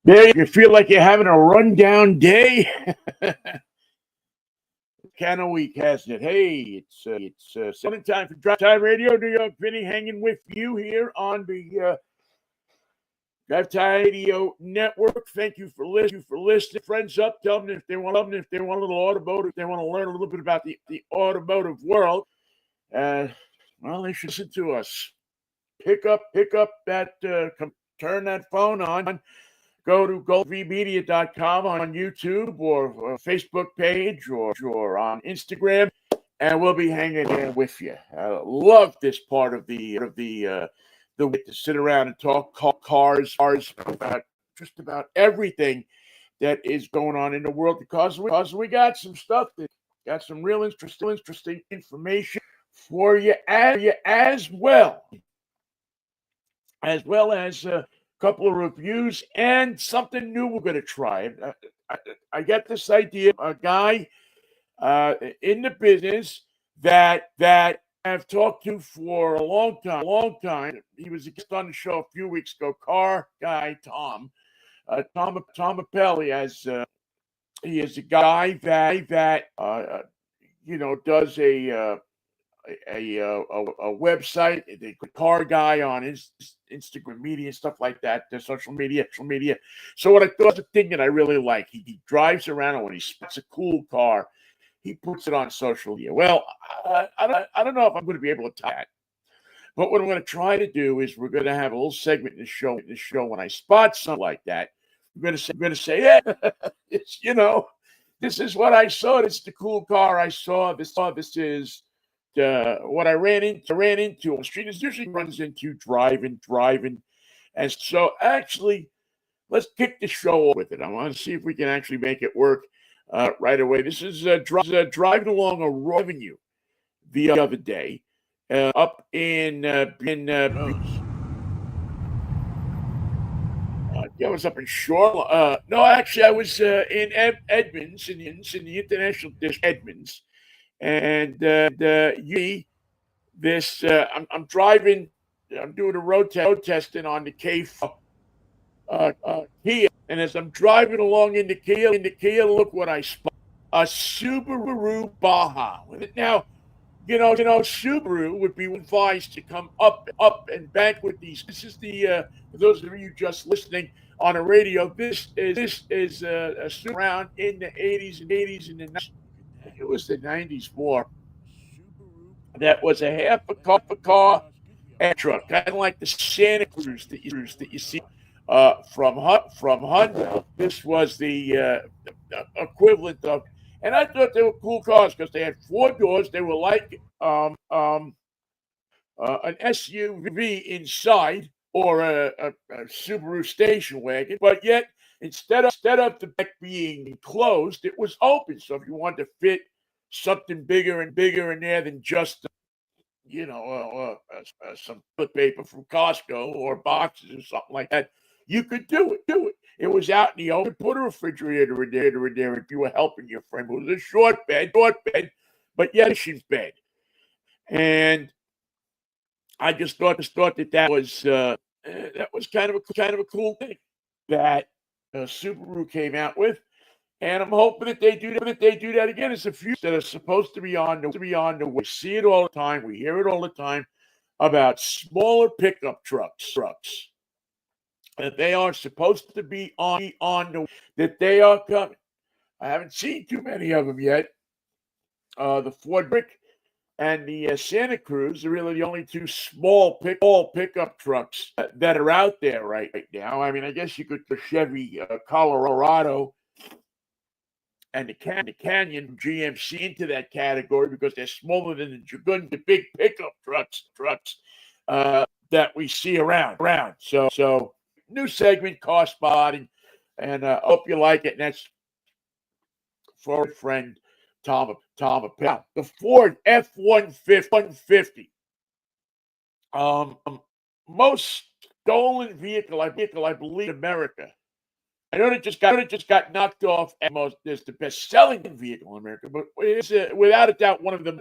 There, you feel like you're having a rundown day. Kind of week, hasn't it? Hey, it's morning time for Drive Time Radio. New York, Vinnie, hanging with you here on the Drive Time Radio Network. Thank you for listening. Friends up, tell them if they want a little automotive, if they want to learn a little bit about the automotive world. Well, they should listen to us. Pick up that, turn that phone on. Go to goldvmedia.com on YouTube or Facebook page or on Instagram, and we'll be hanging there with you. I love this part of the way to sit around and talk cars about just about everything that is going on in the world because we got some stuff that got some real interesting information for you as well as couple of reviews and something new we're going to try. I get this idea, a guy in the business that I've talked to for a long time. He was a guest on the show a few weeks ago. Car guy Tom Appel. He is a guy that does a website, the car guy on his Instagram media and stuff like that, the social media. So what I thought was a thing that I really like. He drives around, and when he spots a cool car, he puts it on social media. Well, I don't know if I'm going to be able to tie that. But what I'm going to try to do is we're going to have a little segment in the show when I spot something like that. I'm going to say, yeah, it's this is what I saw. It's the cool car I saw. This is what I ran into on the street. Is usually runs into driving, and so actually, let's kick the show with it. I want to see if we can actually make it work right away. This is driving along a revenue the other day up in I was up in Shore. No, actually, I was in Edmonds in the International District, Edmonds. And I'm driving. I'm doing a road testing on the K4 Kia, and as I'm driving along in the Kia, look what I spot: a Subaru Baja. Now, Subaru would be advised to come up and back with these. This is the for those of you just listening on the radio. This is a Subaru around in the 80s and the 90s. It was the 90s more. That was a half a car and truck, kind of like the Santa Cruz that you see from Honda. This was the equivalent of, and I thought they were cool cars because they had 4 doors. They were like an SUV inside or a Subaru station wagon, but yet instead of the back being closed, it was open. So if you wanted to fit something bigger in there than just some toilet paper from Costco or boxes or something like that, you could do it. It was out in the open. Put a refrigerator in there if you were helping your friend. It was a short bed, but yeah, she's bed. And I just thought that was kind of a cool thing that Subaru came out with. And I'm hoping that they do that again. It's a few that are supposed to be on the way. We see it all the time. We hear it all the time about smaller pickup trucks. That they are supposed to be on the way, that they are coming. I haven't seen too many of them yet. The Ford Brick and the Santa Cruz are really the only 2 small pickup trucks that are out there right now. I mean, I guess you could put Chevy Colorado and the Canyon GMC into that category because they're smaller than the Dragoon, the big pickup trucks that we see around. So new segment, car spotting, and hope you like it. And that's for a friend, Tom Appel. The Ford F-150. Most stolen vehicle, I believe, in America. I know it just got knocked off as the best-selling vehicle in America, but it's without a doubt one of the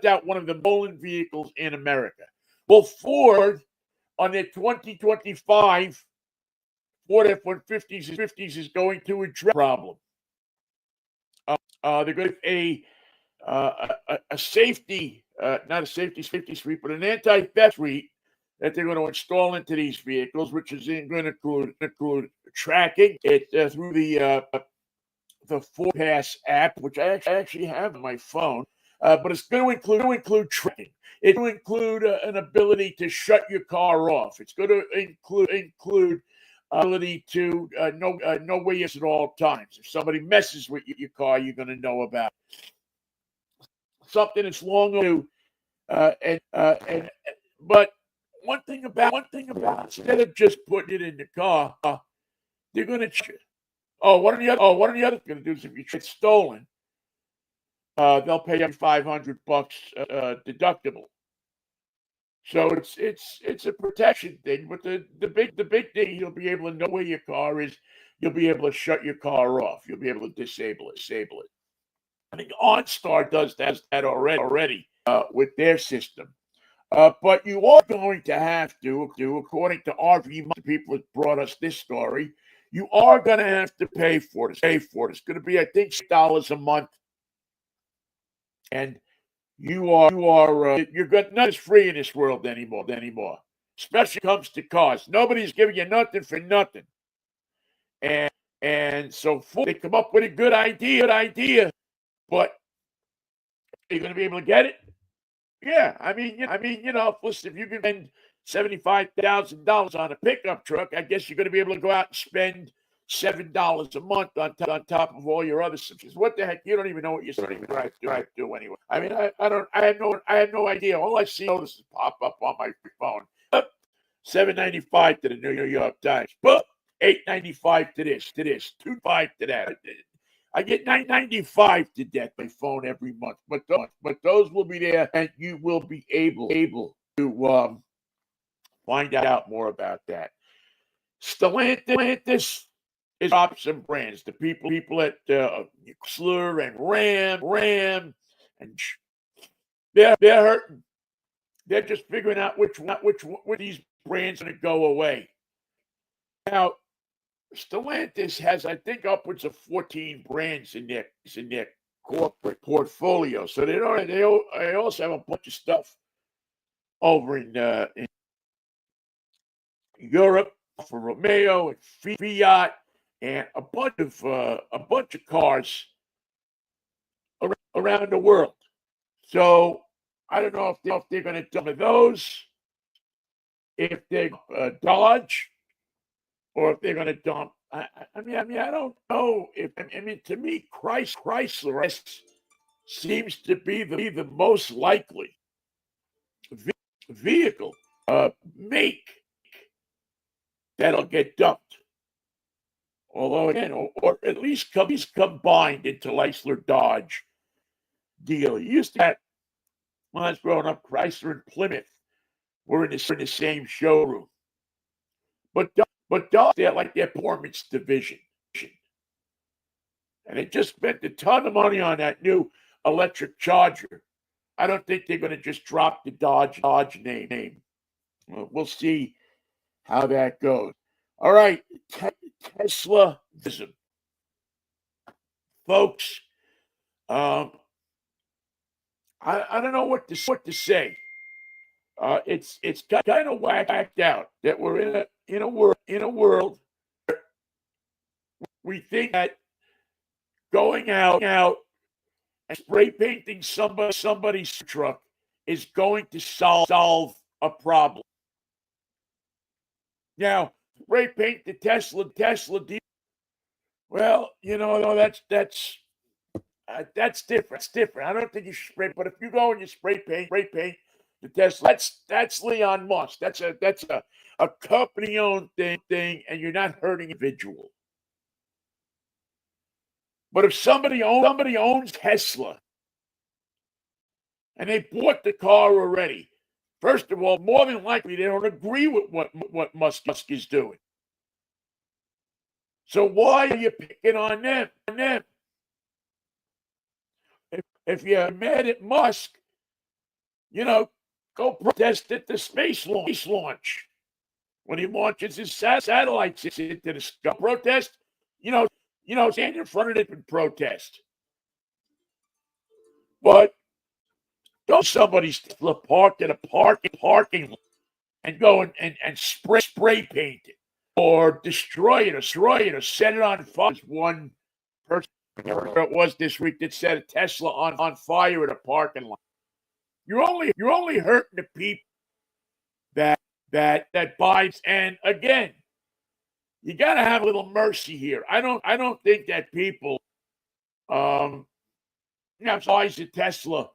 stolen vehicles in America. Well, Ford on their 2025 Ford F-150s is going to address the problem. They're going to a safety, not a safety suite, but an anti-theft suite that they're going to install into these vehicles, which is going to include tracking it through the Ford Pass app, which I actually have on my phone. But it's going to include tracking. It's going to include an ability to shut your car off. It's going to include ability to know where you're at all times. If somebody messes with your car, you're going to know about it. Something that's long overdue. But one thing about instead of just putting it in the car, they're going to check it. One of the other things going to do is if you get stolen, they'll pay you $500 deductible. So it's a protection thing. But the big thing, you'll be able to know where your car is. You'll be able to shut your car off. You'll be able to disable it. I think OnStar does that already with their system. But you are going to have to, according to RV, the people that brought us this story, you are going to have to pay for it. It's going to be, I think, $6 a month, and you're nothing's free in this world anymore. Especially when it comes to cars, nobody's giving you nothing for nothing, and so they come up with a good idea, but are you going to be able to get it? Yeah, I mean, listen, if you can spend $75,000 on a pickup truck, I guess you're going to be able to go out and spend $7 a month on top of all your other subscriptions. What the heck? You don't even know what you're starting to do anyway. I mean, I had no idea. All I see is pop up on my phone. $7.95 to the New York Times. But $8.95 to this, $2.95 to that. I get $9.95 to debt by phone every month, but those will be there, and you will be able to find out more about that. Stellantis is dropping some brands. The people at Chrysler and Ram, and they're hurting. They're just figuring out which these brands are going to go away. Now, Stellantis has, I think, upwards of 14 brands in their corporate portfolio. So they also have a bunch of stuff over in Europe for Romeo and Fiat, and a bunch of cars around the world. So I don't know if they're going to dump those, if they're Dodge, or if they're going to dump. I mean, I don't know. To me, Chrysler seems to be the most likely vehicle make that'll get dumped. Although, again, or at least combined into Chrysler Dodge deal. You used to have, when I was growing up, Chrysler and Plymouth were in the same showroom. But Dodge, they're like their performance division. And they just spent a ton of money on that new electric Charger. I don't think they're going to just drop the Dodge name. We'll see how that goes. All right, Tesla. Folks, I don't know what to say. It's kind of whacked out that we're in a world we think that going out and spray painting somebody's truck is going to solve a problem. Now, spray paint the Tesla deal. Well, that's different. It's different. I don't think you should spray, but if you go and you spray paint the Tesla, that's Elon Musk. That's a company-owned thing, and you're not hurting an individual. But if somebody owns Tesla and they bought the car already, first of all, more than likely they don't agree with what Musk is doing. So why are you picking on them? If you're mad at Musk, go protest at the space launch. when he launches his satellites into the sky. Protest, stand in front of it and protest. But don't somebody's park in a parking lot and go and spray paint it or destroy it or set it on fire. There's one person, whatever it was this week, that set a Tesla on fire at a parking lot. You're only hurting the people that buys. And again, you got to have a little mercy here. I don't think that people buys a Tesla,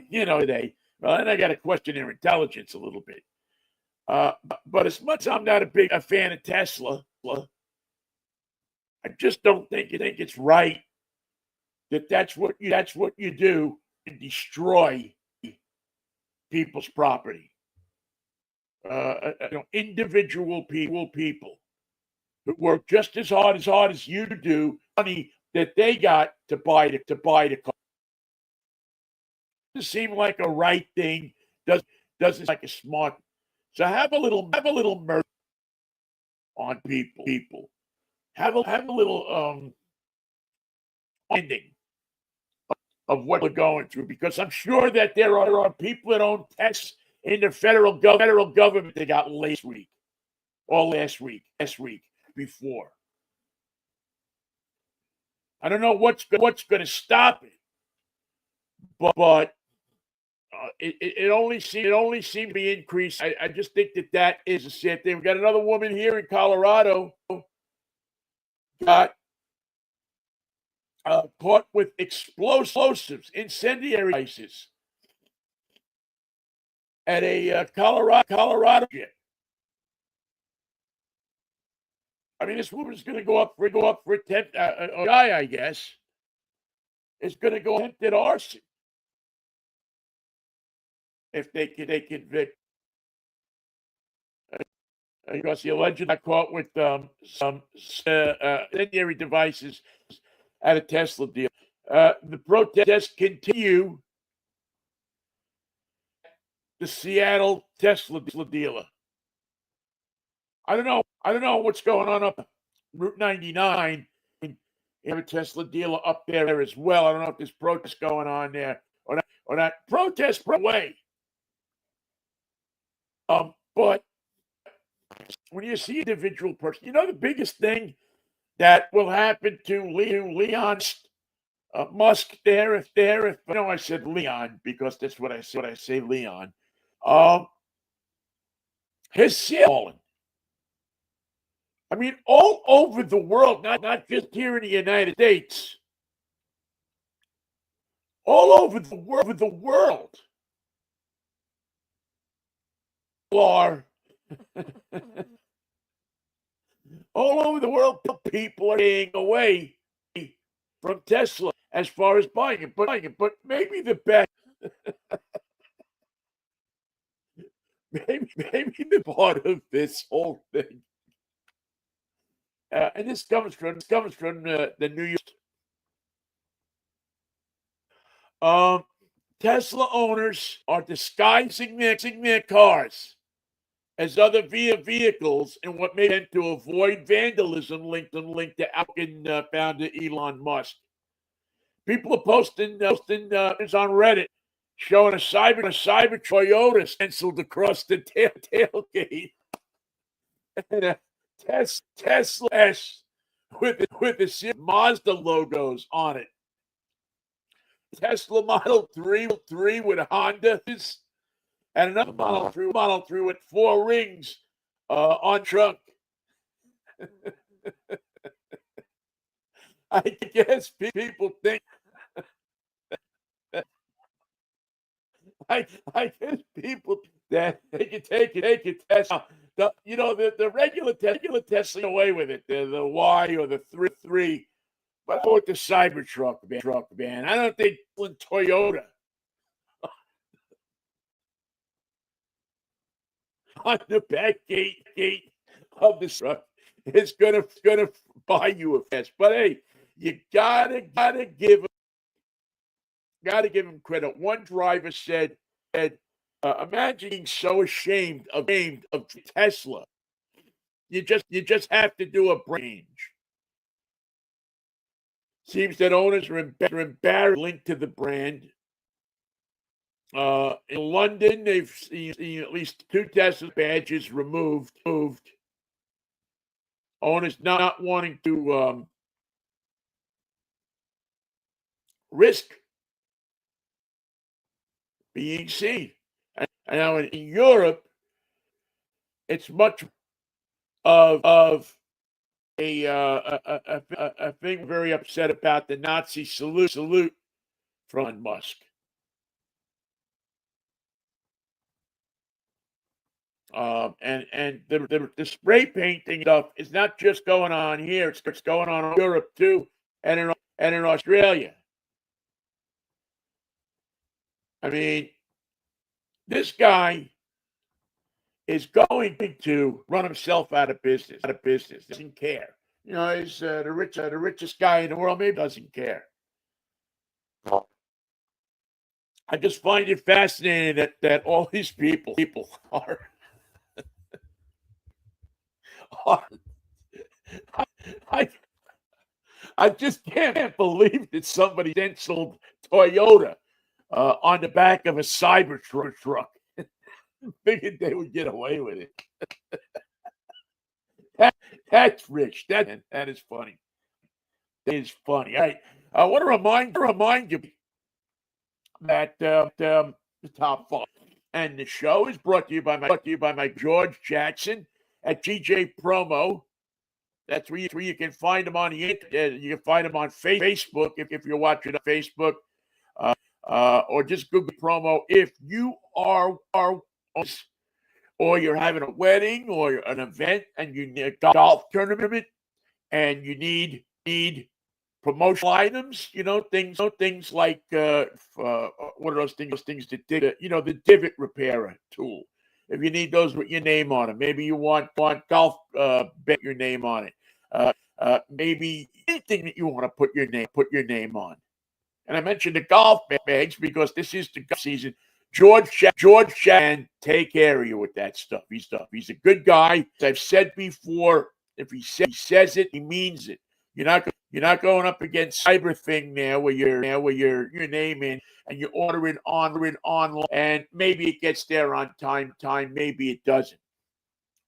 today. Well, then I got to question their intelligence a little bit. But as much as I'm not a fan of Tesla, I just don't think it's right that's what you do and destroy people's property. Individual people who work just as hard as you do, money that they got to buy the car. Doesn't seem like a right thing. Doesn't seem like a smart. So have a little mercy on people. Have a little ending of what we're going through, because I'm sure that there are people that own Tesla in the federal government that got last week before. I don't know what's going to stop it, but it only seemed to be increased. I just think that is a sad thing. We got another woman here in Colorado got caught with explosives, incendiary devices at a Colorado ship. I mean, this woman's going to go up for attempt. A guy, I guess, is going to go attempted arson if they convict. Because he allegedly got caught with some incendiary devices at a Tesla deal. The protests continue. The Seattle Tesla dealer. I don't know what's going on up Route 99. You have a Tesla dealer up there as well. I don't know if there's protests going on there or not. Protest away. But when you see an individual person, the biggest thing that will happen to Leon Musk if I said Leon because that's what I say Leon. His ceiling. I mean, all over the world, not just here in the United States. All over the world are all over the world, people are staying away from Tesla as far as buying it. But maybe the best, maybe the part of this whole thing, and this comes from the New York. Tesla owners are disguising their cars as other vehicles in what may tend to avoid vandalism linked to Alkin founder Elon Musk. People are posting on Reddit showing a cyber Toyota stenciled across the tailgate and a Tesla S with the Mazda logos on it. Tesla Model 3 with Hondas, and another Model 3 with 4 rings on trunk. I guess people think. I guess people that they can take a Tesla. The regular Tesla away with it. The Y or the 3. But I want the Cybertruck, man. I don't think Toyota on the back gate of the truck is gonna buy you a fence. But hey, you gotta give him credit. One driver said Imagine being so ashamed of Tesla. You just have to do a change. Seems that owners are embarrassed linked to the brand. In London, they've seen at least 2 Tesla badges removed. Owners not wanting to risk being seen. And now in Europe, it's much of a thing very upset about the Nazi salute from Elon Musk. And the spray painting stuff is not just going on here; it's going on in Europe too, and in Australia. I mean, this guy is going to run himself out of business. Doesn't care. You know, he's the richest guy in the world. Maybe doesn't care. I just find it fascinating that all these people are. I just can't believe that somebody stenciled Toyota on the back of a Cybertruck. Figured they would get away with it. That's rich. That is funny. That is funny. All right. I want to remind you that the top 5 and the show is brought to you by my George Jackson at GJ Promo. That's where you can find him on the internet. You can find him on Facebook if you're watching on Facebook, or just Google Promo. If you are or you're having a wedding or an event and you need a golf tournament and you need promotional items, things like what are those things that did it? The divot repairer tool. If you need those with your name on it, maybe you want golf bet your name on it. Maybe anything that you want to put your name on. And I mentioned the golf bags because this is the golf season. George can take care of you with that stuff. He's a good guy. As I've said before, if he says it, he means it. You're not going up against cyber thing now where your name in and you order it online and maybe it gets there on time, maybe it doesn't.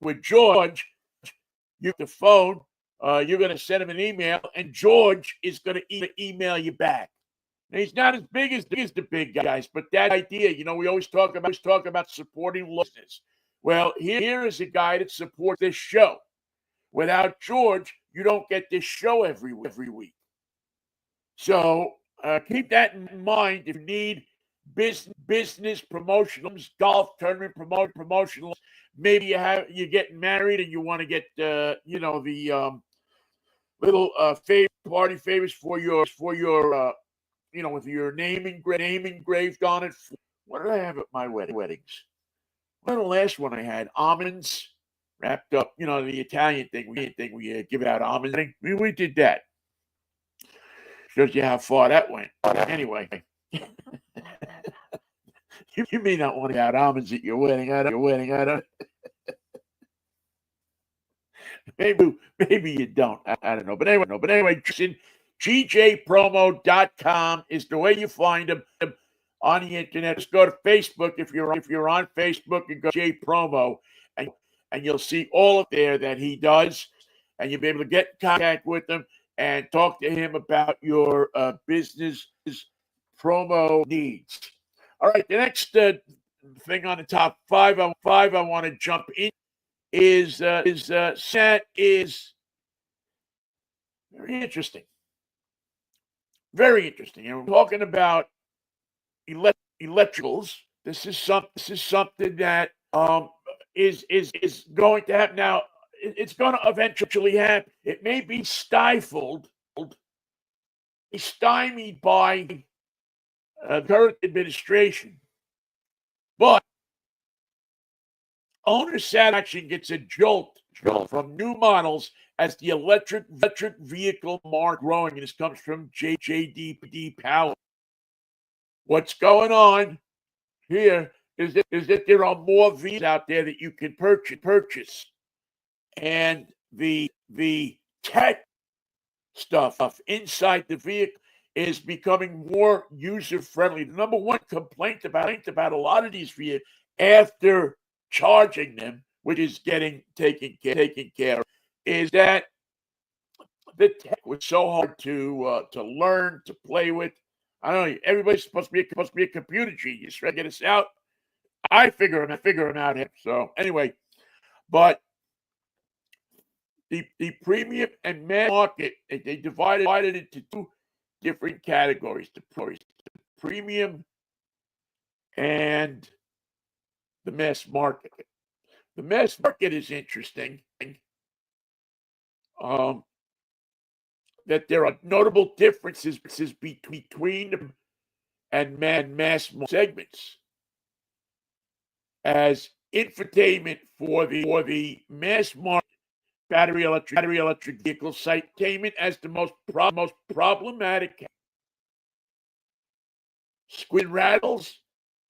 With George, you the phone, you're going to send him an email, and George is going to email you back. Now, he's not as big as the big guys, but that idea, we always talk about supporting listeners. Well, here is a guy that supports this show. Without George, you don't get this show every week. So keep that in mind. If you need business promotionals, golf tournament promotionals, maybe you're getting married and you want to get the little party favors for your with your name engraved on it. What did I have at my weddings? Well, the last one I had almonds wrapped up. The Italian thing. We give out almonds. We did that. Shows you how far that went. Anyway, you may not want to have almonds at your wedding. I don't. Maybe you don't. I don't know. But anyway, GJPromo.com is the way you find them on the internet. Just go to Facebook if you're on Facebook and go to J Promo, and you'll see all of there that he does, and you'll be able to get in contact with him and talk to him about your business promo needs. All right, the next thing on the top 5 I want to jump in is very interesting. Very interesting. And we're talking about electricals. This is something that is going to happen now. It's going to eventually happen. It may be stymied by the current administration, but owner satisfaction gets a jolt from new models as the electric vehicle market growing, and this comes from JDP Power. What's going on here is that there are more vehicles out there that you can purchase, and the tech stuff inside the vehicle is becoming more user friendly. The number one complaint about a lot of these vehicles after charging them, which is getting taken care of, is that the tech was so hard to learn, to play with. I don't know. Everybody's supposed to be a computer genius, right? Get us out. I figure them out. So anyway, but the premium and mass market, they divided into two different categories: the premium and the mass market. The mass market is interesting. That there are notable differences between them and mass segments. As infotainment for the mass market, battery electric vehicle citation as the most problematic. Squid rattles,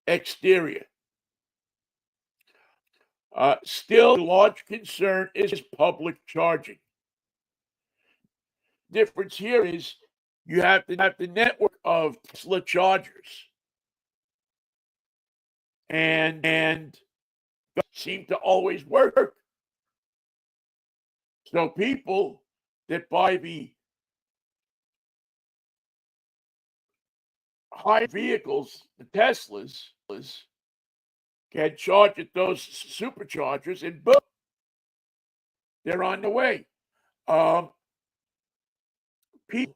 exterior. Still, a large concern is public charging. Difference here is you have the network of Tesla chargers, and they seem to always work. So people that buy the high vehicles, the Teslas, can charge at those superchargers, and boom, they're on the way. People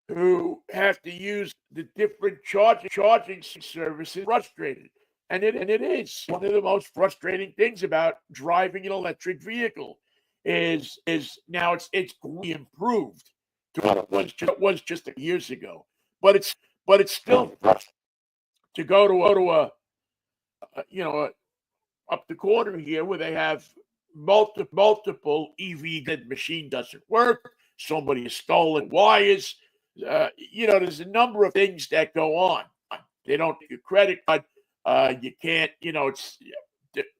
who have to use the different charging services frustrated, and it is one of the most frustrating things about driving an electric vehicle is now it's greatly improved to what it was just years ago, but it's still to go to a up the corner here where they have multiple EV. That machine doesn't work. Somebody has stolen wires. There's a number of things that go on. They don't get your credit card. You can't.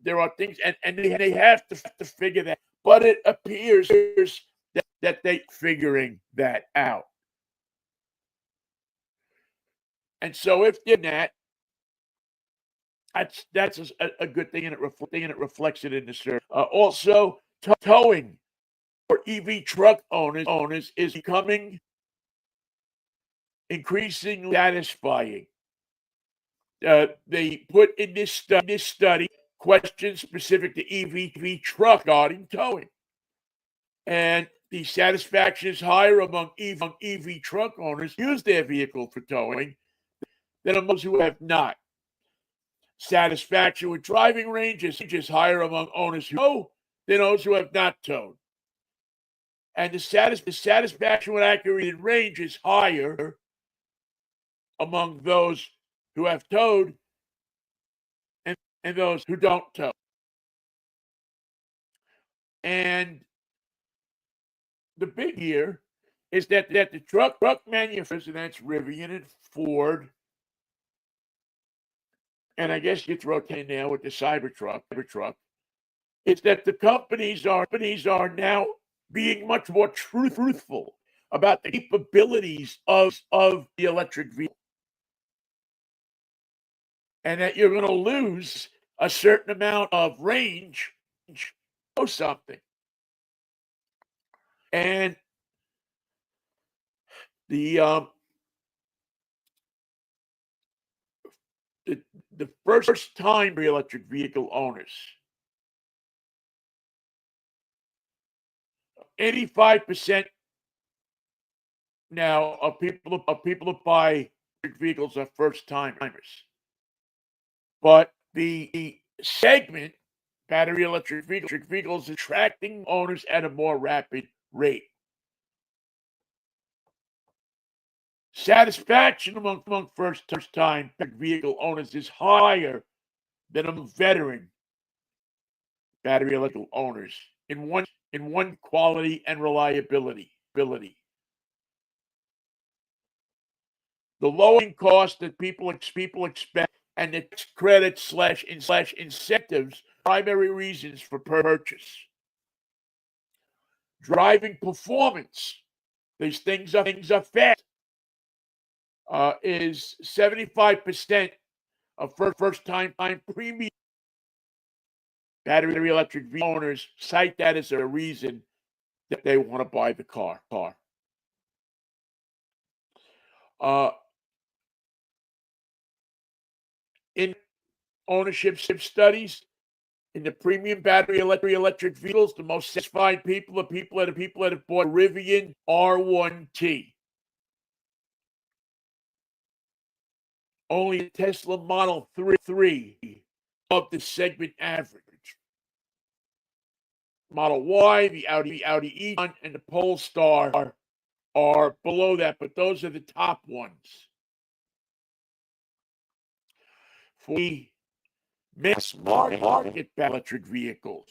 There are things, and they have to figure that. But it appears that they're figuring that out. And so if they're that, that's a good thing, and it reflects it in the service. Also, towing for EV truck owners is becoming increasingly satisfying. They put in this study questions specific to EV truck regarding towing, and the satisfaction is higher among EV truck owners who use their vehicle for towing than among those who have not. Satisfaction with driving range is higher among owners who tow than those who have not towed. And the satisfaction with accurate range is higher among those who have towed and those who don't tow. And the big here is that the truck manufacturers, and that's Rivian and Ford, and I guess you throw in there with the Cybertruck, is that the companies are now being much more truthful about the capabilities of the electric vehicle, and that you're going to lose a certain amount of range or something. And the first time electric vehicle owners, 85% now of people who buy electric vehicles are first timers. But the segment battery electric vehicles is attracting owners at a more rapid rate. Satisfaction among first time vehicle owners is higher than among veteran battery electric owners in one quality and reliability. The lowering cost that people expect and the tax credit slash incentives primary reasons for purchase. Driving performance, these things are fast, is 75% of first-time premium. Battery electric vehicle owners cite that as a reason that they want to buy the car. In ownership studies, in the premium battery electric vehicles, the most satisfied people are people that have bought Rivian R1T. Only the Tesla Model 3 above the segment average. Model Y, the Audi e-tron, and the Polestar are below that, but those are the top ones. For the mass market electric vehicles,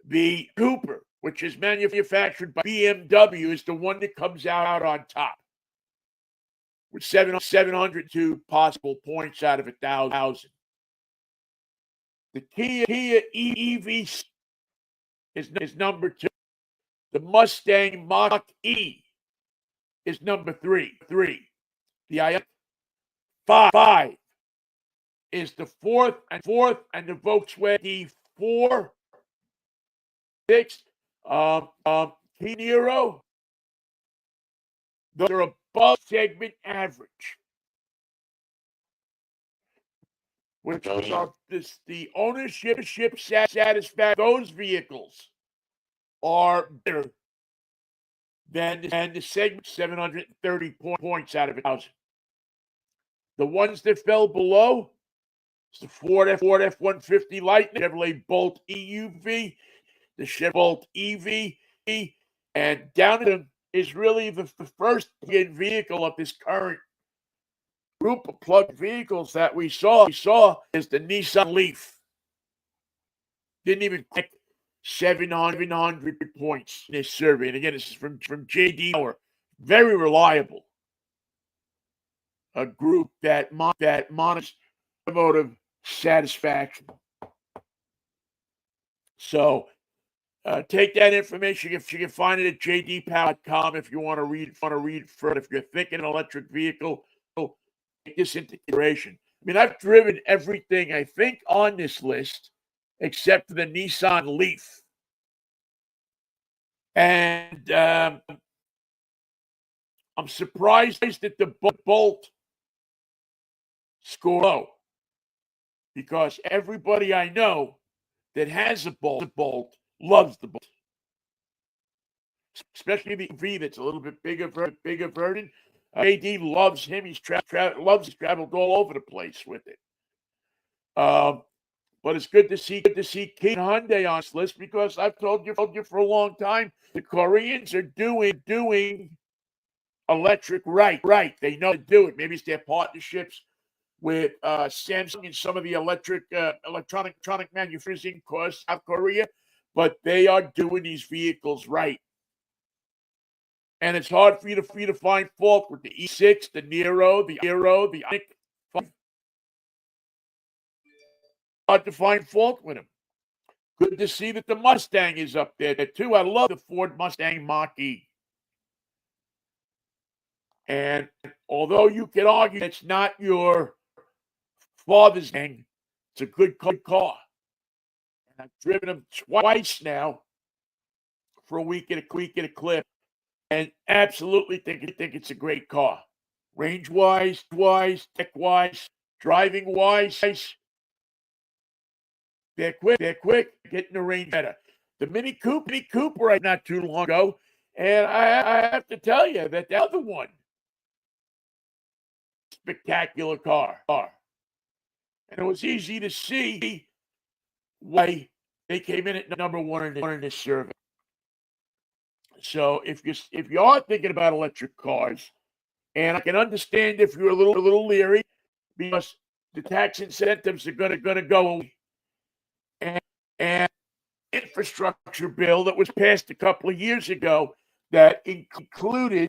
the Cooper, which is manufactured by BMW, is the one that comes out on top with 702 possible points out of 1,000. The Kia EV is number 2. The Mustang Mach-E is number 3. The Ioniq 5 is the fourth, and the Volkswagen D4 6. Kia Niro, those are above segment average, which are the ownership satisfaction. Those vehicles are better than the segment 730 points out of 1,000. The ones that fell below is the Ford F-150 Lightning, Chevrolet Bolt EUV, the Chevrolet Bolt EV, and down at them is really the first vehicle of this current group of plug vehicles that we saw is the Nissan Leaf. Didn't even crack 700 points in this survey. And again, this is from J.D. Power. Very reliable. A group that monitors automotive satisfaction. So take that information if you can find it at jdpower.com if you want to read further. If you're thinking an electric vehicle, take this into consideration. I mean, I've driven everything, I think, on this list except for the Nissan Leaf. And I'm surprised that the Bolt scored low, because everybody I know that has a Bolt loves the Bolt, especially the V that's a little bit bigger burden. AD loves him. He's traveled all over the place with it. But it's good to see Kia Hyundai on this list, because I've told you for a long time the Koreans are doing electric right. They know how to do it. Maybe it's their partnerships with Samsung and some of the electronic manufacturers in South Korea, but they are doing these vehicles right. And it's hard for you to find fault with the E6, the Niro, the Ioniq 5. Hard to find fault with them. Good to see that the Mustang is up there too. I love the Ford Mustang Mach-E. And although you could argue it's not your father's thing, it's a good car. And I've driven them twice now for a week at a clip, and absolutely think it's a great car. Range-wise, tech-wise, driving-wise, they're quick, getting the range better. The Mini Cooper I not too long ago, and I have to tell you that the other one, spectacular car. And it was easy to see why they came in at number one in this survey. So if you are thinking about electric cars, and I can understand if you're a little leery, because the tax incentives are going to go away, and infrastructure bill that was passed a couple of years ago that included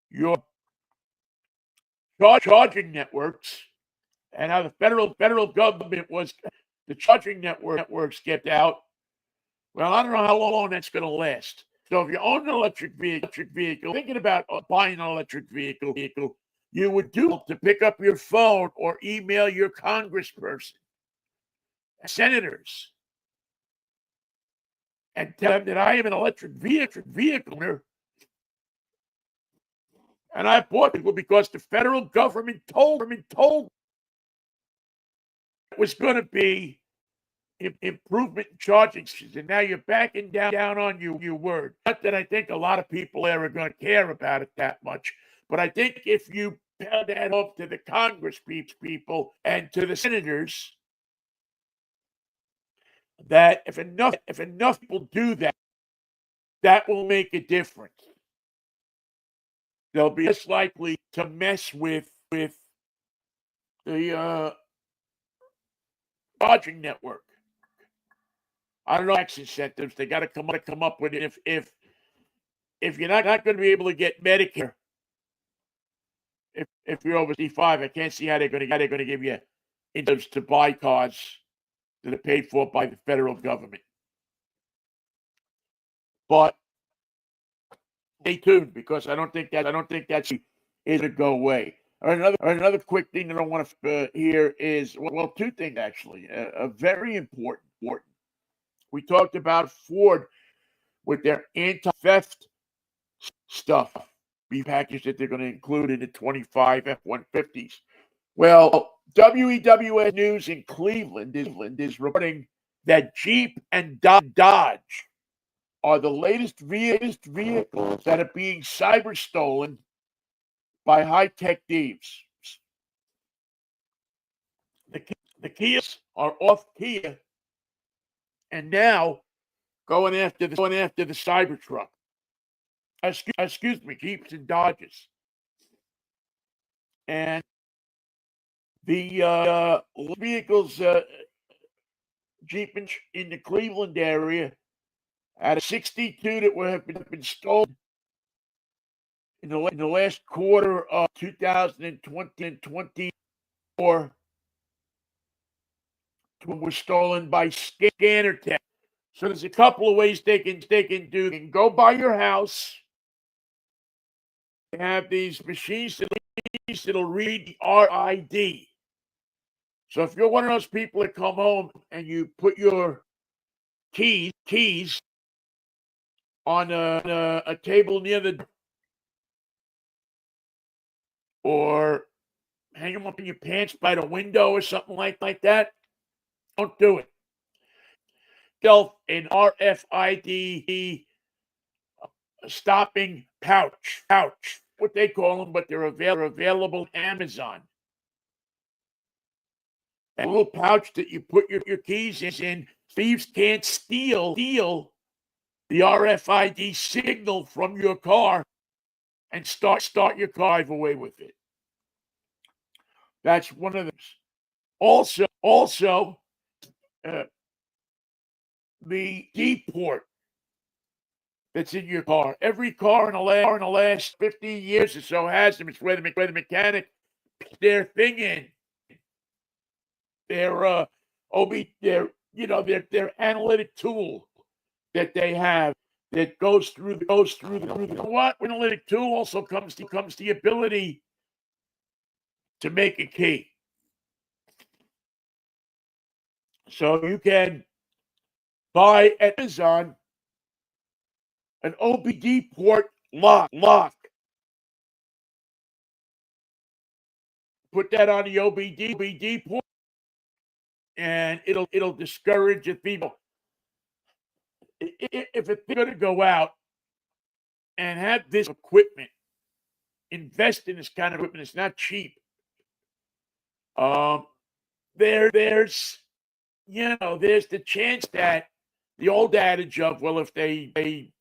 your charging networks and how the federal government was the charging networks kept out. Well, I don't know how long that's going to last. So if you own an electric vehicle, thinking about buying an electric vehicle, you would do to pick up your phone or email your congressperson, senators, and tell them that I am an electric vehicle owner, and I bought it because the federal government told it was going to be improvement in charging stations, and now you're backing down on your word. Not that I think a lot of people there are going to care about it that much, but I think if you pound that off to the Congress people and to the senators, that if enough people do that, that will make a difference. They'll be less likely to mess with the charging network. I don't know, tax incentives. They got to come up with it. If you're not going to be able to get Medicare, if you're over 65, I can't see how they're going to give you incentives to buy cars that are paid for by the federal government. But stay tuned, because I don't think that's is going to go away. Another quick thing that I want to hear is, well, two things actually. A very important. We talked about Ford with their anti-theft stuff, be package that they're going to include in the 25 F-150s. Well, WEWS News in Cleveland is reporting that Jeep and Dodge are the latest vehicles that are being cyber stolen by high-tech thieves. The Kias are off Kia, and now going after the Cybertruck. Excuse me, Jeeps and Dodges. And the vehicles, Jeep in the Cleveland area, out of 62 that have been stolen in the last quarter of 2020 and 24, were stolen by scanner tech. So there's a couple of ways they can do. You can go by your house. They have these machines that'll read the RID. So if you're one of those people that come home and you put your keys on a table near the door, or hang them up in your pants by the window or something like that, don't do it. An RFID stopping pouch, what they call them, but they're available on Amazon. A little pouch that you put your keys in. Thieves can't steal the RFID signal from your car and start your car, drive away with it. That's one of those. Also, the D-port that's in your car. Every car in the last 15 years or so has them. It's where the mechanic puts their thing in. Their their analytic tool that they have that goes through what analytic tool also comes the ability to make a key. So you can buy at Amazon an OBD port lock. Put that on the OBD port, and it'll discourage the people. If it's going to go out and have this equipment, invest in this kind of equipment. It's not cheap. There's the chance that the old adage of, well, if they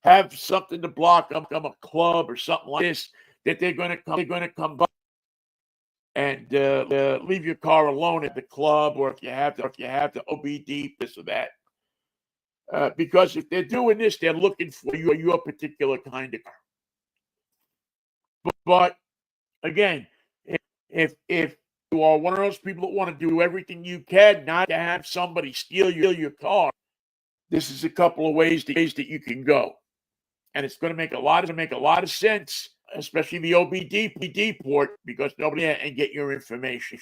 have something to block them, a club or something like this, that they're going to come by and leave your car alone at the club, or if you have the OBD, this or that. Because if they're doing this, they're looking for your particular kind of car. But again, if you are one of those people that want to do everything you can not to have somebody steal your car, this is a couple of ways that you can go, and it's going to make a lot of sense, especially the OBD port, because nobody and get your information.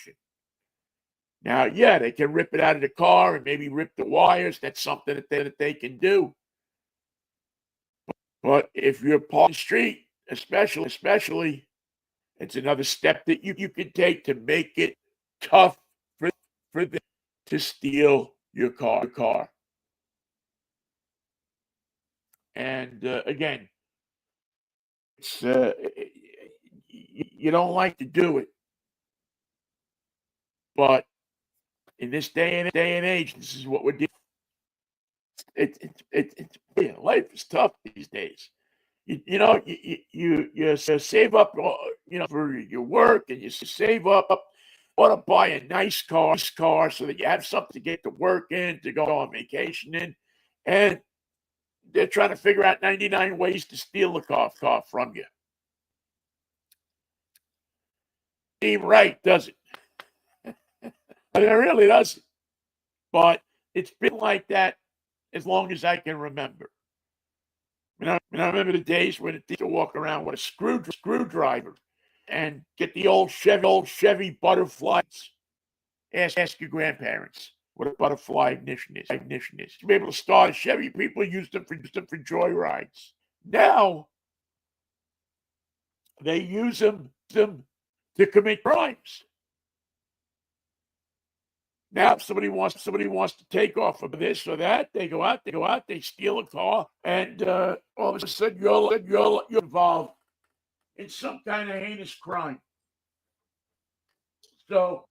Now, yeah, they can rip it out of the car and maybe rip the wires. That's something that they can do. But if you're parked on the street, especially, it's another step that you can take to make it tough for them to steal your car. And again, it's you don't like to do it, but in this day and age, this is what we're doing. Life is tough these days. You save up, for your work, and you save up, want to buy a nice car so that you have something to get to work in, to go on vacation in, and they're trying to figure out 99 ways to steal the car from you. Ain't right, does it? It really doesn't. But it's been like that as long as I can remember. I remember the days when it used to walk around with a screwdriver and get the old Chevy butterflies. Ask your grandparents what a butterfly ignition is. To be able to start a Chevy, people used them for joyrides. Now they use them to commit crimes. Now, if somebody wants to take off of this or that, they go out, they steal a car, and all of a sudden you're involved in some kind of heinous crime. So,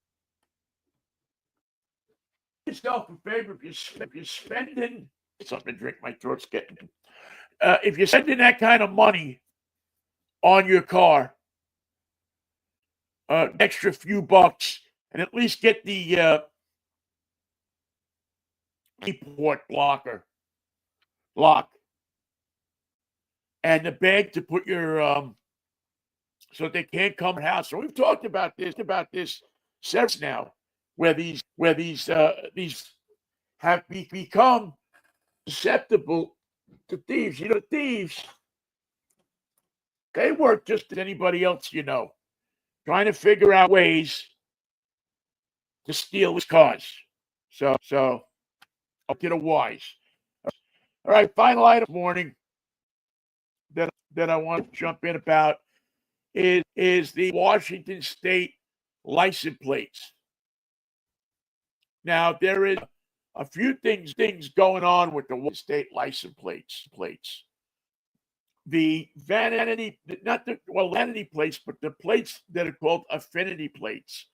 do yourself a favor if you're spending something to drink. My throat's getting. If you're spending that kind of money on your car, extra few bucks, and at least get the port lock, and the bag to put your so they can't come to the house. So we've talked about this several now, where these have become susceptible to thieves. Thieves, they work just as anybody else, trying to figure out ways to steal his cars. So up to the wise. All right, final item this morning that I want to jump in about is the Washington State license plates. Now, there is a few things going on with the Washington State license plates. The vanity plates, but the plates that are called affinity plates.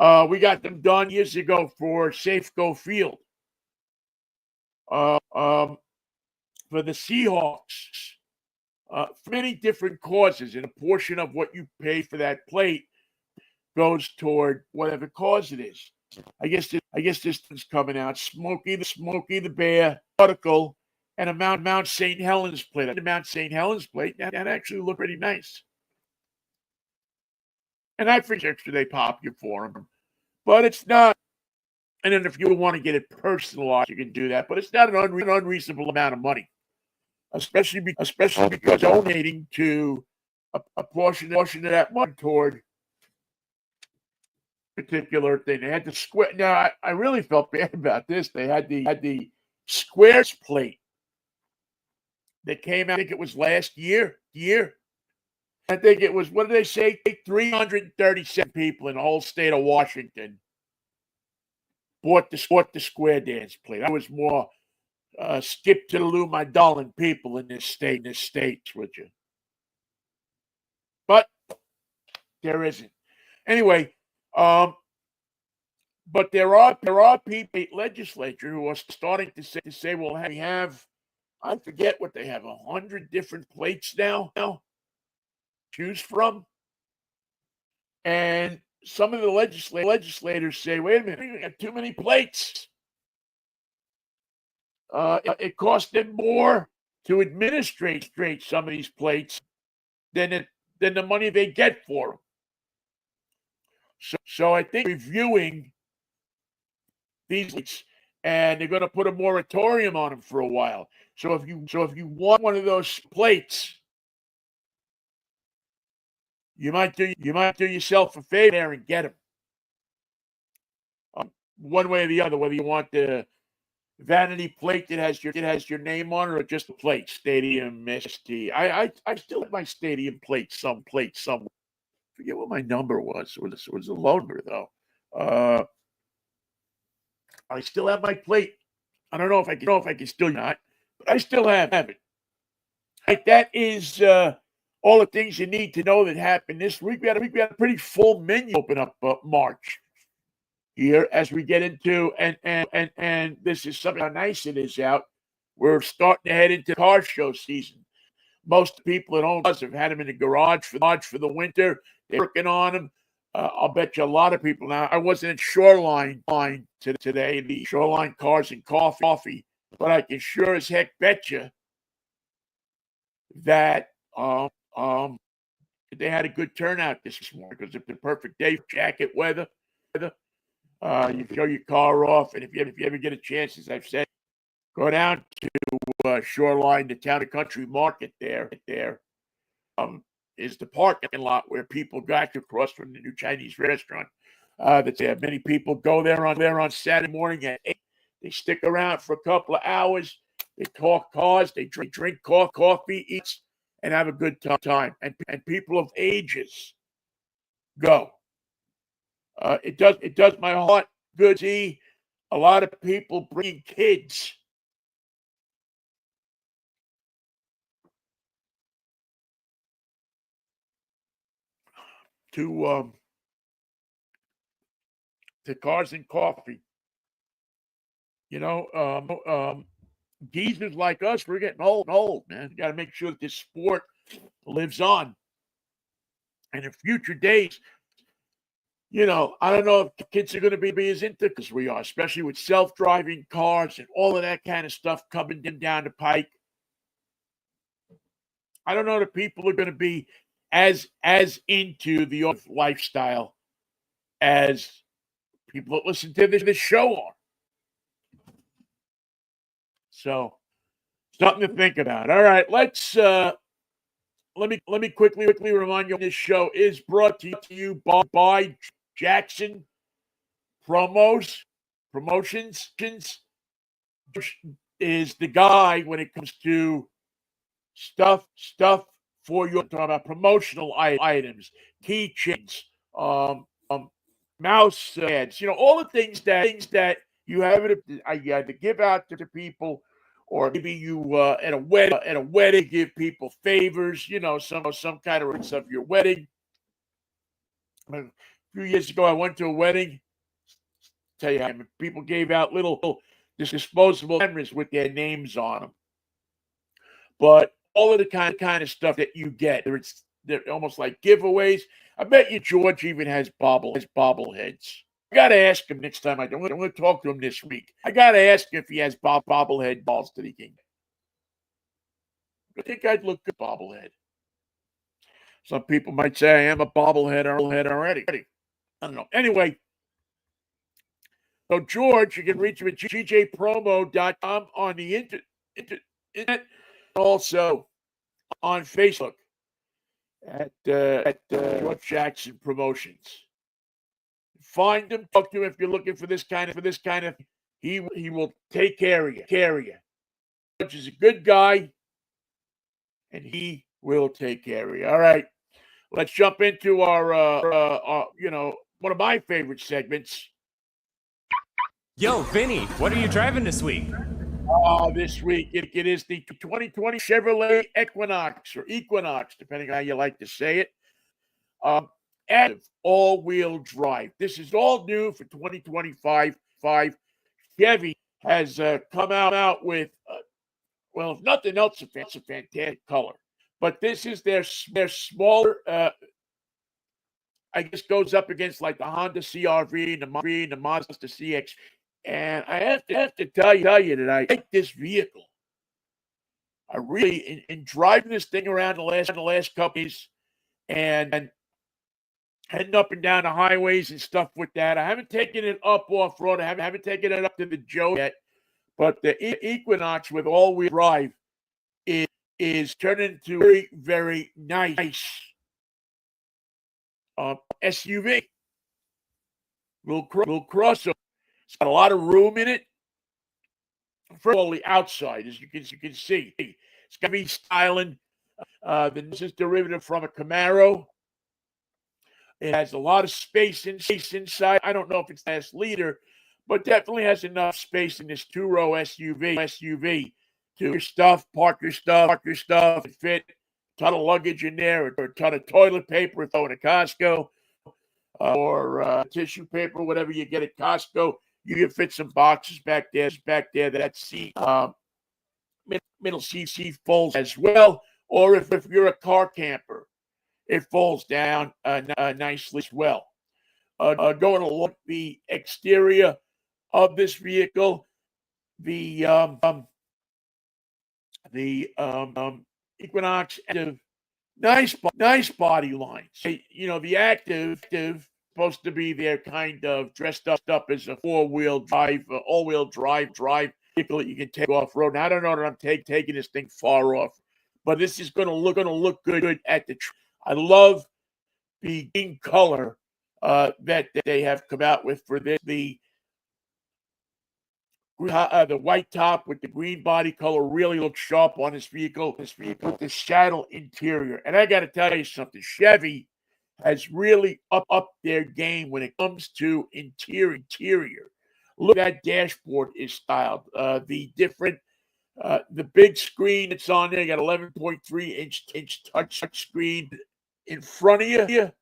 We got them done years ago for Safeco Field. For the Seahawks, for many different causes, and a portion of what you pay for that plate goes toward whatever cause it is. I guess this thing's coming out. Smokey the Bear article, and a Mount St. Helens plate. The Mount St. Helens plate that actually looked pretty nice. And I figured extra they pop you for them, but it's not. And then if you want to get it personalized, you can do that. But it's not an unreasonable amount of money, especially because donating to a portion of that money toward particular thing. They had the square. Now I really felt bad about this. They had the squares plate that came out. I think it was last year. I think it was, what did they say? 337 people in the whole state of Washington bought the square dance plate. I was more skip to the loo, my darling people in this state, would you? But there isn't. Anyway, but there are people in the legislature who are starting to say, well, we have, I forget what they have, 100 different plates now choose from. And some of the legislators say, wait a minute, we got too many plates. It costs them more to administrate some of these plates than than the money they get for them. So I think reviewing these leaks, and they're going to put a moratorium on them for a while. So if you want one of those plates, you might do yourself a favor there and get them. One way or the other, whether you want the vanity plate that has your name on it or just the plate, Stadium ST. I still have my Stadium plate somewhere. Forget what my number was. It was a low number though. I still have my plate. I don't know if I can still not, but I still have it. Right, that is all the things you need to know that happened this week. We had a pretty full menu open up March here as we get into and this is something how nice it is out. We're starting to head into car show season. Most people that own cars have had them in the garage for the winter. They're working on them. I'll bet you a lot of people now. I wasn't at Shoreline today, the Shoreline Cars and Coffee, but I can sure as heck bet you that they had a good turnout this morning because it's the perfect day for jacket weather. You show your car off, and if you ever get a chance, as I've said, go down to Shoreline, the Town and Country Market there. Is the parking lot where people got to cross from the new Chinese restaurant. That's many people go there on Saturday morning at 8. They stick around for a couple of hours. They talk cars. They drink coffee, eat, and have a good time. And people of ages go. It does my heart good to see a lot of people bringing kids to Cars and Coffee. Geezers like us, we're getting old, man. You got to make sure that this sport lives on. And in future days, I don't know if kids are going to be as into as we are, especially with self-driving cars and all of that kind of stuff coming down the pike. I don't know that people are going to be as into the lifestyle as people that listen to this show are. So, something to think about. All right, let's let me quickly remind you this show is brought to you by Jackson Promotions. Is the guy when it comes to stuff for your talking about promotional items, keychains, mouse pads, all the things that you have to give out to people, or maybe you at a wedding give people favors, some kind of your wedding. A few years ago, I went to a wedding. Tell you how people gave out little disposable cameras with their names on them. But all of the kind of stuff that you get, they're almost like giveaways. I bet you George even has bobbleheads. I got to ask him next time. I'm going to talk to him this week. I got to ask him if he has bobblehead balls that he can get. I think I'd look good bobblehead. Some people might say I am a bobblehead already. I don't know. Anyway, so George, you can reach him at gjpromo.com on the internet, also on Facebook at George Jackson Promotions. Find him, talk to him if you're looking for this kind of. He will take care of you. George is a good guy, and he will take care of you. All right, let's jump into our one of my favorite segments. Yo, Vinnie, what are you driving this week? This week it is the 2020 Chevrolet Equinox, depending on how you like to say it. Active all-wheel drive. This is all new for 2025. Chevy has come out with, if nothing else, it's a fantastic color. But this is their smaller, I guess goes up against like the Honda CR-V and the Mazda CX. And I have to tell you that I like this vehicle. I really, in driving this thing around the last couple days, and heading up and down the highways and stuff with that. I haven't taken it up off-road. I haven't taken it up to the Joe yet. But the Equinox with all-wheel drive is turning into a very, very nice SUV. Little crossover. It's got a lot of room in it. First of all, the outside, as you can see, it's got to be styling. This is derivative from a Camaro. It has a lot of space inside. I don't know if it's the last liter, but definitely has enough space in this two-row SUV to park your stuff, and fit a ton of luggage in there, or a ton of toilet paper thrown at Costco, or tissue paper, whatever you get at Costco. You can fit some boxes back there. That seat, middle seat folds as well. Or if you're a car camper, it folds down nicely as well. Going to look at the exterior of this vehicle, the Equinox Active, nice body lines. The Active supposed to be their kind of dressed up as a four-wheel drive, all-wheel drive vehicle that you can take off road. Now, I don't know that I'm taking this thing far off, but this is going to look good at the. I love the green color that they have come out with for this. The white top with the green body color really looks sharp on this vehicle. With the saddle interior, and I got to tell you something, Chevy has really up their game when it comes to interior. Look, that dashboard is styled. The big screen that's on there, you got 11.3-inch touch screen in front of you.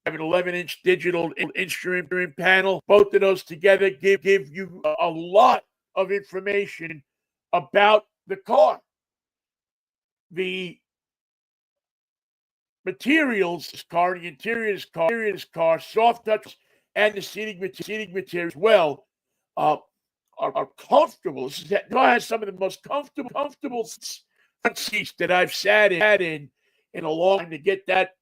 Have an 11-inch digital instrument panel. Both of those together give you a lot of information about the car. The materials, the interior of this car, soft touch, and the seating material as well, are comfortable. The car has some of the most comfortable front seats that I've sat in a long time, to get that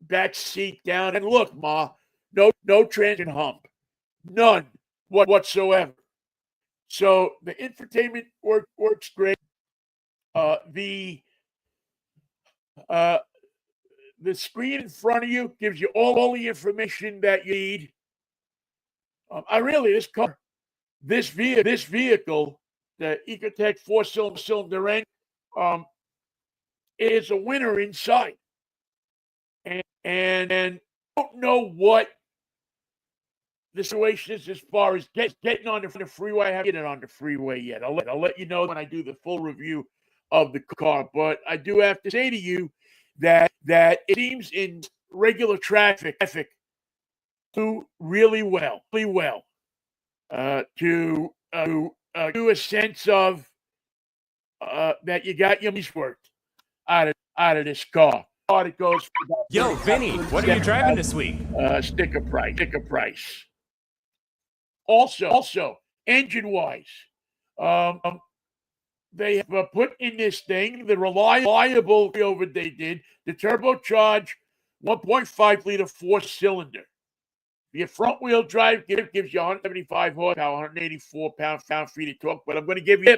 back seat down. And look, Ma, no transient hump, none whatsoever. So the infotainment works great. The screen in front of you gives you all the information that you need. This vehicle, the Ecotec 4-cylinder engine, is a winner inside. And I don't know what the situation is as far as getting on the freeway. I haven't get it on the freeway yet. I'll let you know when I do the full review of the car. But I do have to say to you that it seems in regular traffic do really well. To a sense of that you got your money's worth out of this car. It goes. Yo, Vinnie, what are you driving this week? Sticker price. Also, engine-wise, they have put in this thing the reliable over they did the turbocharged 1.5-liter 4-cylinder. Your front-wheel drive gives you 175 horsepower, 184 pound-feet of torque. But I'm going to give you,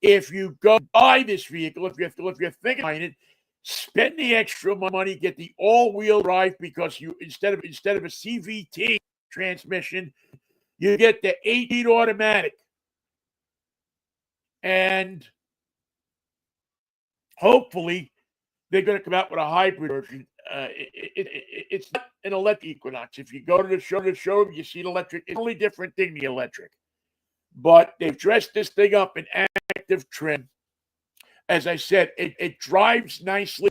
if you go buy this vehicle, if you're thinking about it, spend the extra money, get the all-wheel drive, because you instead of a CVT transmission, you get the 8-speed automatic. And hopefully they're going to come out with a hybrid version. It's not an electric Equinox. If you go to the showroom, you see an electric. It's a totally different thing, the electric. But they've dressed this thing up in active trim. As I said, it drives nicely.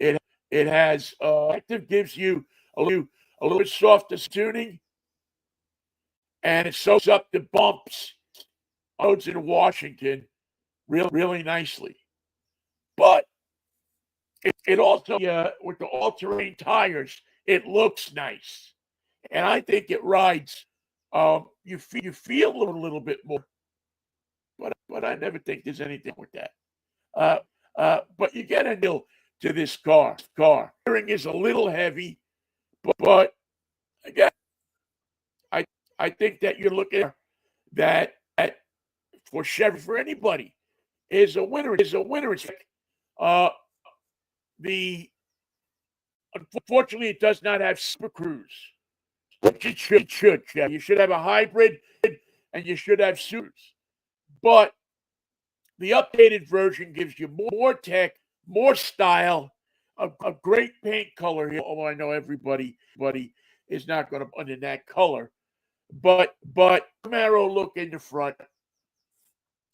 It has active, gives you a little bit softer tuning, and it soaks up the bumps roads in Washington really nicely. But it also, with the all-terrain tires, it looks nice, and I think it rides. You feel a little bit more, but I never think there's anything with that. But you get a to this car. Steering is a little heavy, but again, I think that you're looking at that for Chevy, for anybody, is a winner. It's unfortunately, it does not have Super Cruise, which it should. Yeah. You should have a hybrid, and you should have Supers. But the updated version gives you more tech, more style, a great paint color here. Oh, I know everybody is not going to put in that color, but Camaro look in the front,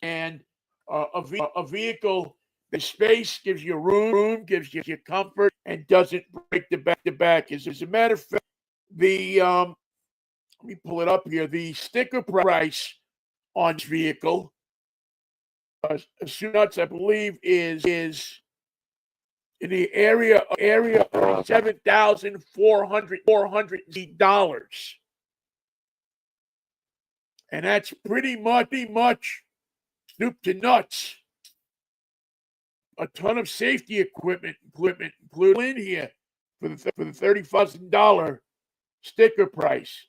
and a vehicle. The space gives you room, gives you comfort, and doesn't break the back. As a matter of fact, let me pull it up here. The sticker price on this vehicle, nuts, I believe, is in the area of $7,400, and that's pretty much soup to nuts. A ton of safety equipment included in here for the $30,000 sticker price.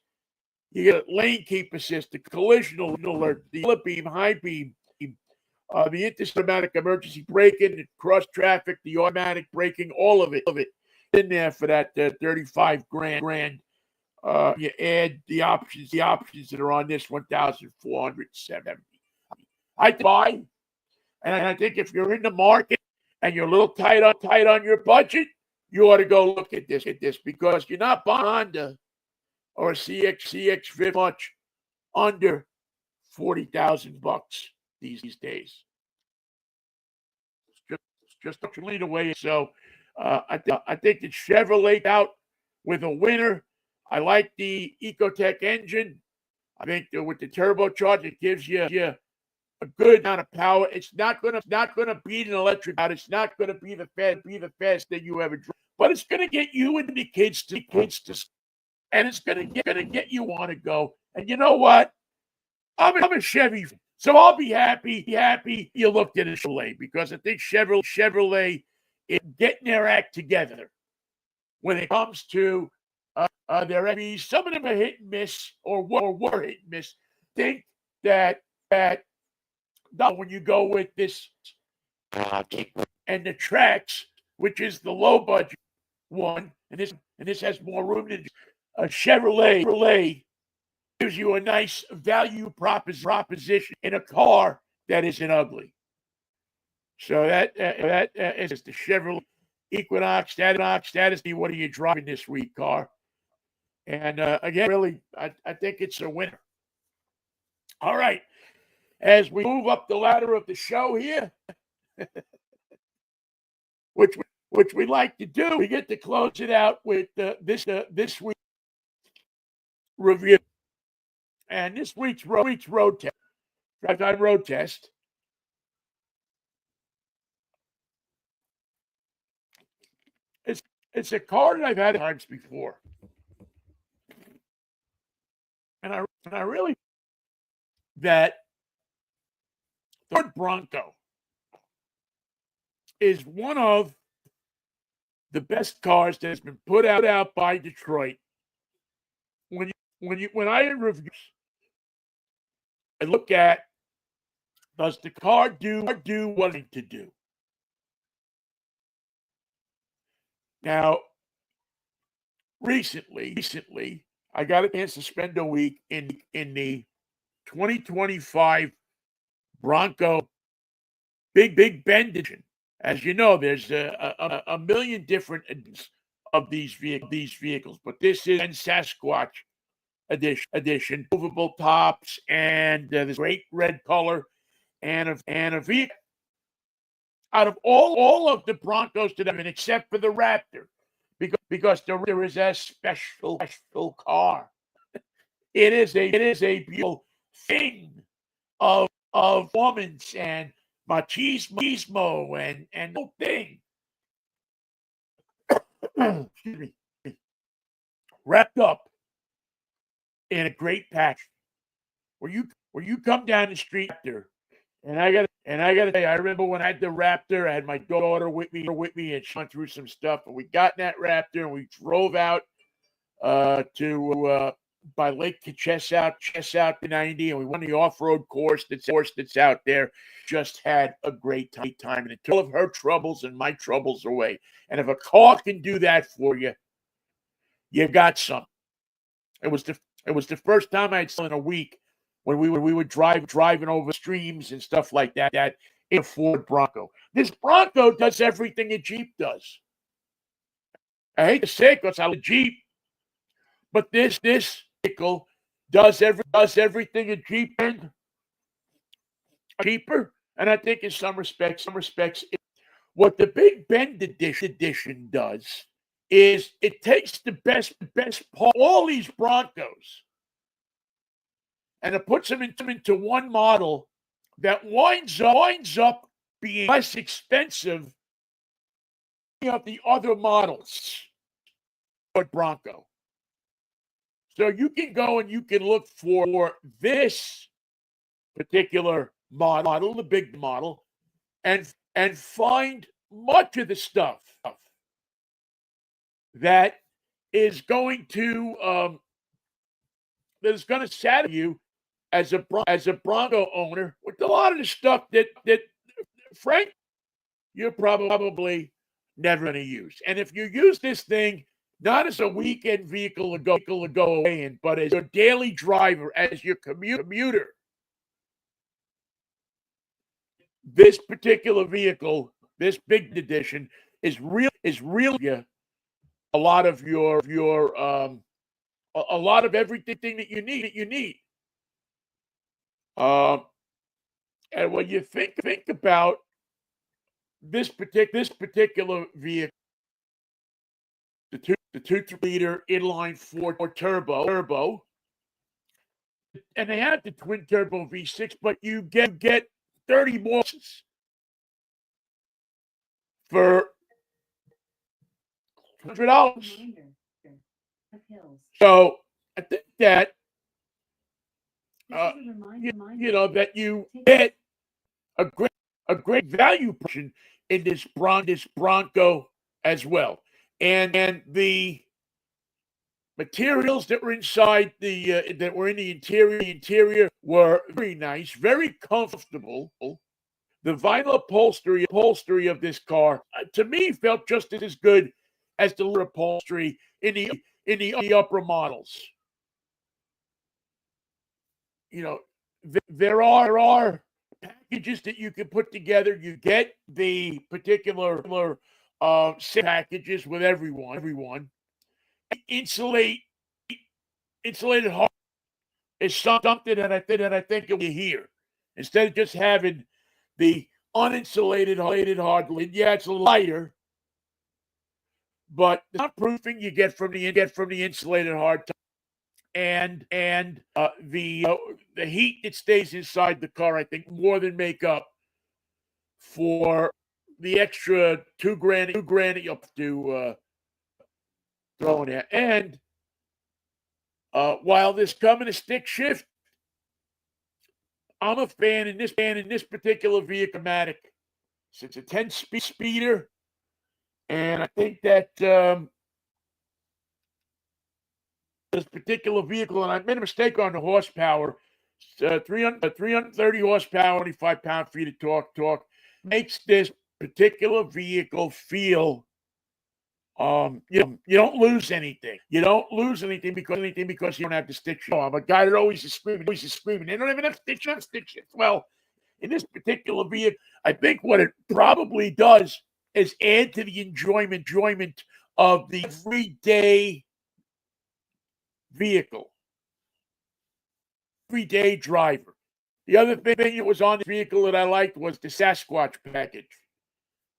You get a lane keep assist, the collision alert, the yellow beam, high beam, the automatic emergency braking, the cross traffic, the automatic braking, all of it in there for that $35,000. You add the options that are on this $1,470. I buy. And I think if you're in the market and you're a little tight on your budget, you ought to go look at this because you're not buying Honda or a CX much under $40,000 these days. It's just actually the way. So I think that Chevrolet out with a winner. I like the Ecotec engine. I think that with the turbocharger, it gives you a good amount of power. It's not gonna beat an electric out. It's not gonna be the fastest thing you ever drove, but it's gonna get you and the kids to, and it's gonna get you want to go. And you know what? I'm a Chevy, so I'll be happy you looked at a Chevrolet, because I think Chevrolet is getting their act together when it comes to their EVs. Some of them are hit and miss, or were hit and miss. Think that when you go with this and the Trax, which is the low budget one, and this has more room than a Chevrolet, gives you a nice value proposition in a car that isn't ugly. So that is the Chevrolet Equinox status. What are you driving this week, car? And again, really, I think it's a winner. All right. As we move up the ladder of the show here, which we like to do, we get to close it out with this week's review. And this week's road test, Drivetime road test, it's a car that I've had times before, and I really that the Ford Bronco is one of the best cars that has been put out by Detroit. When I review, I look at, does the car do what it to do? Now, recently, I got a chance to spend a week in the 2025 Bronco Big Bend edition. As you know, there's a million different editions of these vehicles, but this is Sasquatch edition, movable tops, and this great red color, and a vehicle. Out of all of the Broncos that have been, except for the Raptor, because there is a special car. It is a beautiful thing of performance and machismo and whole thing. Excuse me. Wrapped up in a great package. Where you come down the street there, And I gotta tell you, I remember when I had the Raptor, I had my daughter with me, and she went through some stuff. And we got in that Raptor, and we drove out to by Lake Chesaut to 90, and we won the off-road course that's out there. Just had a great time, and it took all of her troubles and my troubles away. And if a car can do that for you, you got something. It was the first time I'd seen in a week when we were driving over streams and stuff like that in a Ford Bronco. This Bronco does everything a Jeep does. I hate to say it because I love a Jeep, but this vehicle does everything a Jeep and cheaper. And I think in some respects, what the Big Bend edition does is it takes the best part of all these Broncos and it puts them into one model that winds up being less expensive than the other models for Bronco. So you can go and you can look for this particular model, the big model, and find much of the stuff that is going to satisfy you as a Bronco owner with a lot of the stuff that Frank, you're probably never going to use. And if you use this thing not as a weekend vehicle to go away in, but as your daily driver, as your commuter, this particular vehicle, this big edition, is really a lot of a lot of everything that you need. And when you think about this particular vehicle, the 2.3-liter inline 4 turbo, and they had the twin turbo V6, but you get 30 more for $100. So I think that that you get a great value portion in this Bronco as well, and the materials that were inside that were in the interior were very nice, very comfortable. The vinyl upholstery of this car, to me, felt just as good as the leather upholstery in the upper models. There are packages that you can put together. You get the particular packages with everyone. Insulated hard is something that I think you'll hear instead of just having the uninsulated hard lid. Yeah, it's a little lighter, but the soundproofing you get from the insulated hard top and the heat that stays inside the car, I think, more than make up for the extra $2,000 you have to throw in there. And while this coming to stick shift, I'm a fan in this particular vehicle. It's a 10-speeder, and I think that this particular vehicle, and I made a mistake on the horsepower. 330 horsepower, 25 pound-feet of torque makes this particular vehicle feel. You don't lose anything. You don't lose anything because you don't have the stick shift. I'm a guy that always is screaming. They don't even have stick shift. Well, in this particular vehicle, I think what it probably does is add to the enjoyment of the everyday vehicle, everyday driver. The other thing that was on the vehicle that I liked was the Sasquatch package.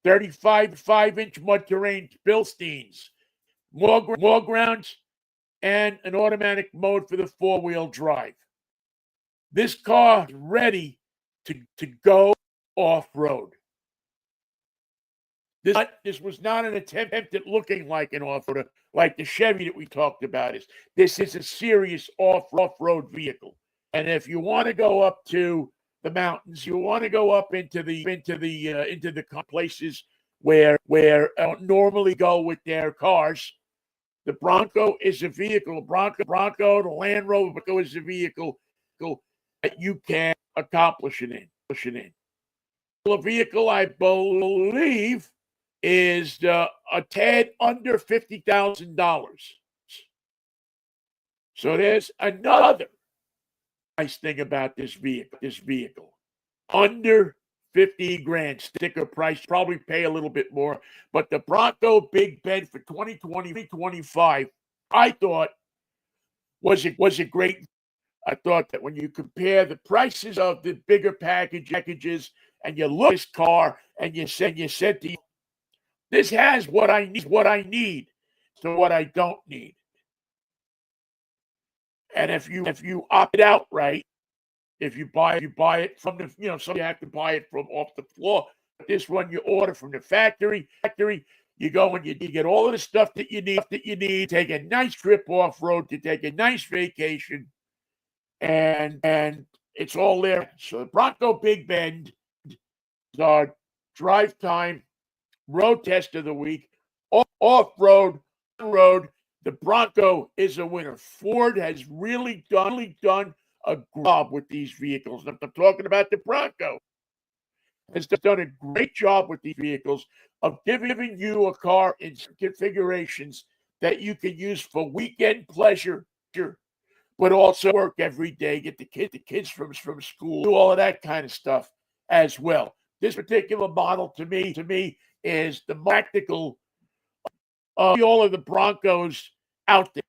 35-inch mud terrain Bilsteins, more grounds, and an automatic mode for the 4-wheel drive. This car is ready to go off-road. This was not an attempt at looking like an off-roader, like the Chevy that we talked about. This is a serious off-road vehicle. And if you want to go up to the mountains. You want to go up into the places where normally go with their cars. The Bronco is a vehicle. Bronco, the Land Rover is a vehicle that you can accomplish it in. A vehicle, I believe, is a tad under $50,000. So there's another nice thing about this vehicle. Under 50 grand sticker price, probably pay a little bit more. But the Bronco Big Ben for 2020-2025, I thought was a great. I thought that when you compare the prices of the bigger packages and you look at this car and you said to you, this has what I need, so what I don't need. And if you opt it out right, if you buy it from the, some you have to buy it from off the floor. But this one you order from the factory. You go and you get all of the stuff that you need. Take a nice trip off road, to take a nice vacation, and it's all there. So the Bronco Big Bend is our drive time road test of the week. Off road, road. The Bronco is a winner. Ford has really done a job with these vehicles. I'm talking about the Bronco. Has done a great job with these vehicles of giving you a car in configurations that you can use for weekend pleasure, but also work every day, get the kids from school, do all of that kind of stuff as well. This particular model to me is the practical of all of the Broncos out there.